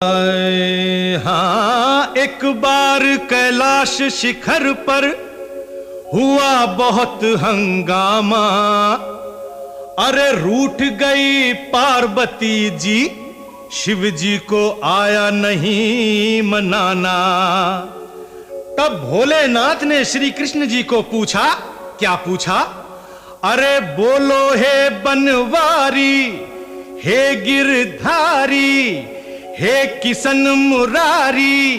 हाँ, एक बार कैलाश शिखर पर हुआ बहुत हंगामा। अरे रूठ गई पार्वती जी, शिव जी को आया नहीं मनाना। तब भोलेनाथ ने श्री कृष्ण जी को पूछा, क्या पूछा? अरे बोलो हे बनवारी, हे गिरधारी, हे किशन मुरारी,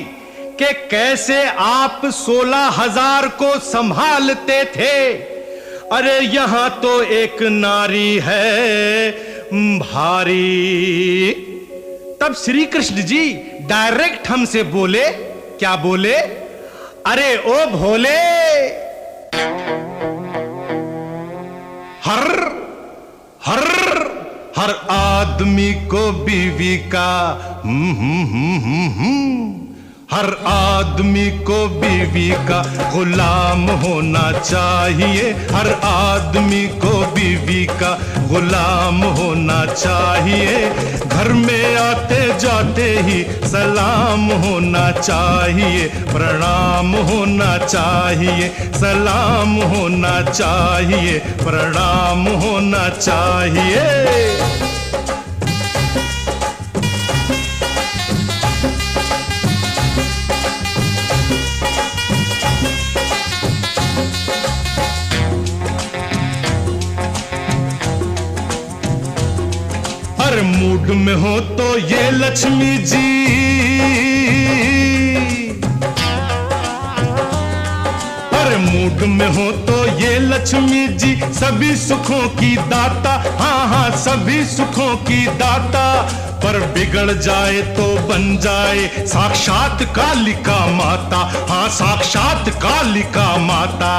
के कैसे आप 16,000 को संभालते थे? अरे यहां तो एक नारी है भारी। तब श्री कृष्ण जी डायरेक्ट हमसे बोले, क्या बोले? अरे ओ भोले, हर आदमी को बीवी का हर आदमी को बीवी का गुलाम होना चाहिए। हर आदमी को बीवी का गुलाम होना चाहिए। घर में आते जाते ही सलाम होना चाहिए, प्रणाम होना चाहिए, सलाम होना चाहिए, प्रणाम होना चाहिए। हर मूड में हो तो ये लक्ष्मी जी, हर मूड में हो तो ये लक्ष्मी जी सभी सुखों की दाता। हाँ हाँ, सभी सुखों की दाता। पर बिगड़ जाए तो बन जाए साक्षात कालिका माता। हाँ, साक्षात कालिका माता।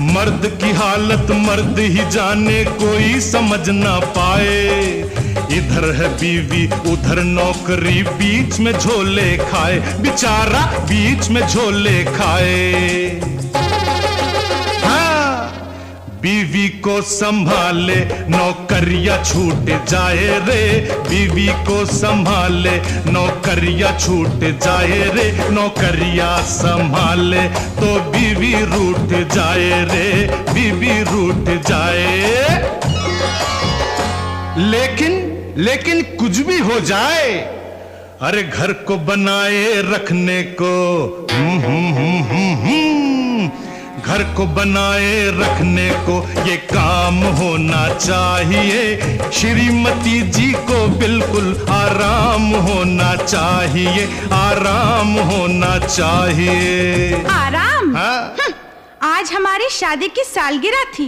मर्द की हालत मर्द ही जाने, कोई समझ ना पाए। इधर है बीवी उधर नौकरी, बीच में झोले खाए, बेचारा बीच में झोले खाए। बीवी को संभाले नौकरिया छूट जाए रे, बीवी को संभाले नौकरिया छूट जाए रे, नौकरिया संभाले तो बीवी रूठ जाए रे, बीवी रूठ जाए। लेकिन कुछ भी हो जाए, अरे घर को बनाए रखने को घर को बनाए रखने को ये काम होना चाहिए। श्रीमती जी को बिल्कुल आराम होना चाहिए, आराम होना चाहिए। आराम? हाँ? आज हमारी शादी की सालगिरह थी।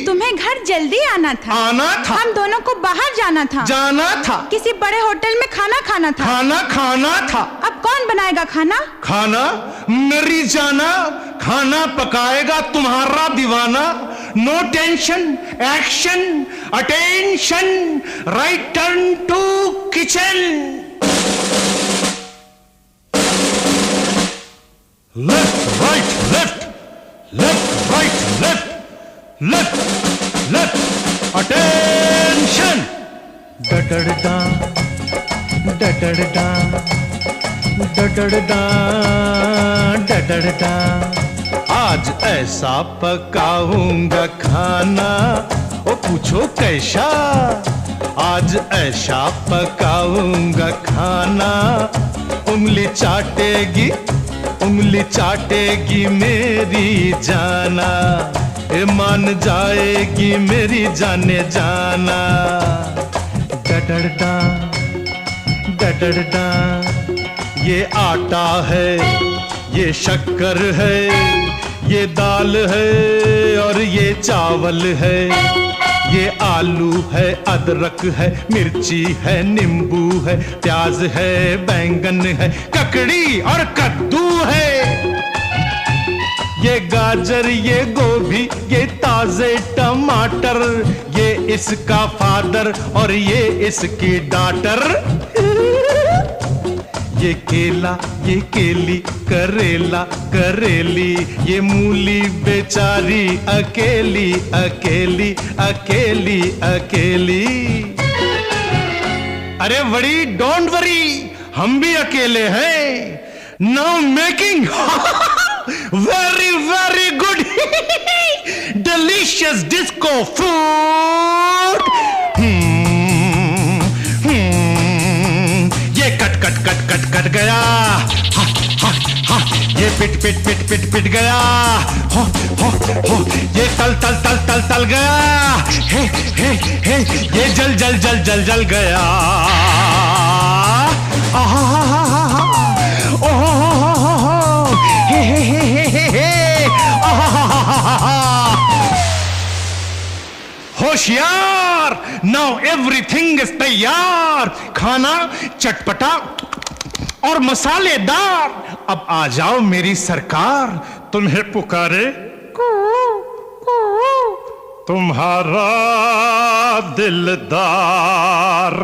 तुम्हें घर जल्दी आना था। हम दोनों को बाहर जाना था। किसी बड़े होटल में खाना खाना था। अब कौन बनाएगा खाना? मेरी जाना, खाना पकाएगा तुम्हारा दीवाना। No tension, action, attention, right turn to kitchen. Left right left, left right left, left left, attention. डडडा डडडा डडडा डडडा। आज ऐसा पकाऊंगा खाना, ओ पूछो कैसा? आज ऐसा पकाऊंगा खाना, उंगली चाटेगी मेरी जाना, ए मान जाएगी मेरी जाने जाना। डडडा डडडा, ये आटा है, ये शक्कर है, ये दाल है और ये चावल है, ये आलू है, अदरक है, मिर्ची है, नींबू है, प्याज है, बैंगन है, ककड़ी और कद्दू है। ये गाजर, ये गोभी, ये ताजे टमाटर, ये इसका फादर और ये इसकी डॉटर। ये केला, ये केली, करेला, करेली, ये मूली बेचारी अकेली अकेली अकेली अकेली। अरे बड़ी डोंट वरी, हम भी अकेले हैं। Now making very very good delicious disco food. ये cut cut cut cut cut गया, ये पिट पिट पिट पिट पिट गया, हो ये तल तल तल तल तल गया, हे ये जल जल जल जल जल गया। होशियार, नाउ एवरीथिंग इज तैयार। खाना चटपटा और मसालेदार। अब आ जाओ मेरी सरकार, तुम्हें पुकारे तुम्हारा दिलदार।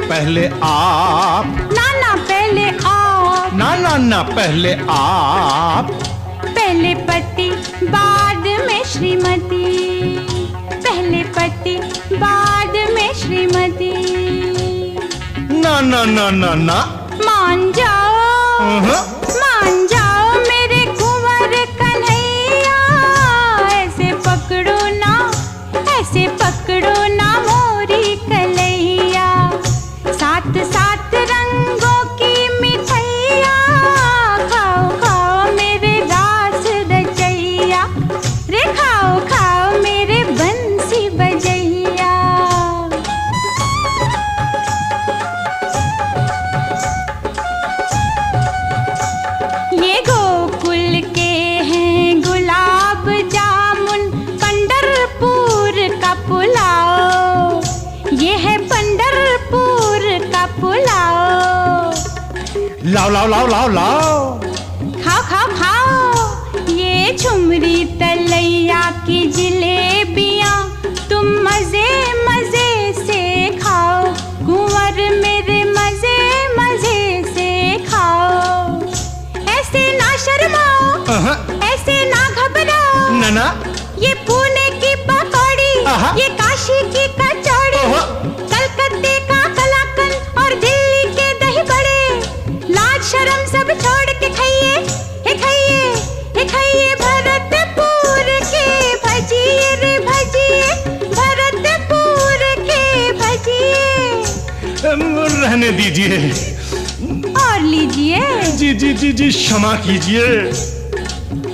पहले आप, ना पहले आप, ना पहले आप। पहले पति बाद में श्रीमती, पहले पति बाद में श्रीमती। ना ना ना ना ना, मान जाओ, मान जाओ मेरे कुंवर कन्हैया। ऐसे पकड़ो ना, ऐसे पकड़ो ना मोरी कलैया। सात सात रंगों की मिठाइया, खाओ खाओ मेरे दास रचैया। रे खाओ खाओ मेरे बंसी बजैया। ये गोकुल के हैं गुलाब जामुन, पंढरपुर का पुलाव। ये है पंढरपुर का पुलाव। लाओ लाओ लाओ लाओ लाओ, खाओ खाओ खाओ ये झुमरी तलैया की जिलेबियाँ। तुम मजे मजे से खाओ, कुंवर मेरे मजे मजे से खाओ। ऐसे ना शर्माओ, ऐसे ना घबराओ। ना ये पुणे की पकौड़ी, ये काशी की कचौड़ी, कलकत्ते का कलाकंद और दिल्ली के दही बड़े। लाज शर्म सब छोड़ के खाइए, हे खाइए, हे खाइए भरतपुर के भजिए रे भजिए, भरतपुर के भजिए। रहने दीजिए। और लीजिए। जी जी जी जी, क्षमा कीजिए।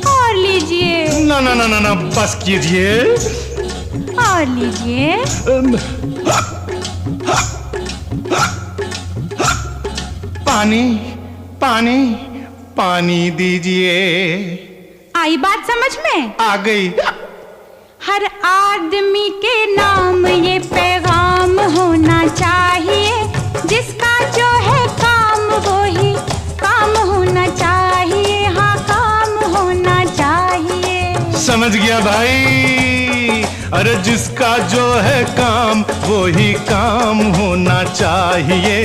और लीजिए। ना ना ना ना ना, बस कीजिए। और लीजिए। पानी पानी पानी दीजिए। आई बात समझ में? आ गई। हर आदमी के नाम ये पैगाम होना चाहिए। जिसका जो है काम वो ही काम होना चाहिए। हाँ, काम होना चाहिए। समझ गया भाई। अरे जिसका जो है काम वो ही काम होना चाहिए।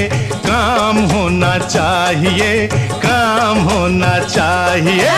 काम होना चाहिए, काम होना चाहिए।